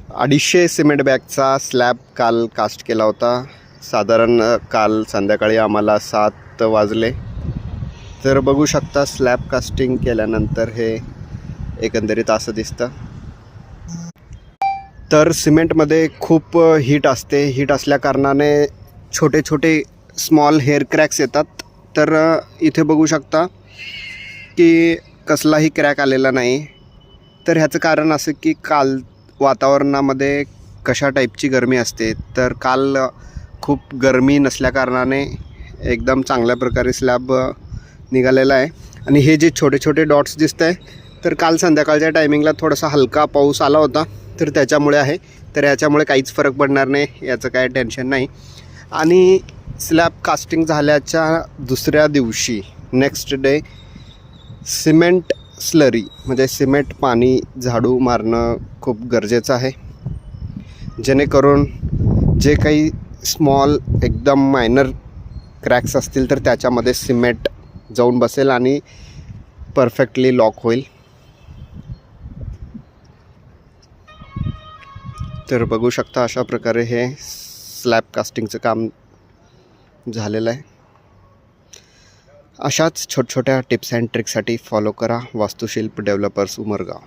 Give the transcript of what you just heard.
250 cement बॅगचा slab काल caste केला होता. साधारण काल संध्याकाळी आम्हाला 7 वाजले. तर बघू शकता स्लॅब कास्टिंग केल्यानंतर हे एकंदरीत असं दिसतं. तर सिमेंटमध्ये खूप हीट असते. हीट असल्याकारणाने छोटे छोटे स्मॉल हेअर क्रॅक्स येतात. तर इथे बघू शकता की कसलाही क्रॅक आलेला नाही. तर ह्याचं कारण असं की काल वातावरणामध्ये कशा टाईपची गरमी असते. तर काल खूप गरमी नसल्याकारणाने एकदम चांगल्या प्रकारे स्लॅब निघालेला आहे. आणि हे जे छोटे छोटे डॉट्स दिसत आहे, तर काल संध्याकाळच्या टायमिंगला थोडासा हलका पाऊस आला होता, तर त्याच्यामुळे आहे. तर याच्यामुळे काहीच फरक पडणार नाही, याचं काय टेन्शन नाही. आणि स्लॅब कास्टिंग झाल्याच्या दुसऱ्या दिवशी नेक्स्ट डे सिमेंट स्लरी म्हणजे सिमेंट पाणी झाडू मारणं खूप गरजेचं आहे, जेणेकरून जे काही स्मॉल एकदम मायनर क्रॅक्स असतील तर त्याच्यामध्ये सिमेंट जाऊन बसेल आणि परफेक्टली लॉक होईल. तर बघू शकता अशा प्रकारे हे स्लॅब कास्टिंगचं काम झालेलं आहे. अशाच छोट्या छोट्या टिप्स अँड ट्रिक्ससाठी फॉलो करा वास्तुशिल्प डेव्हलपर्स उमरगाव.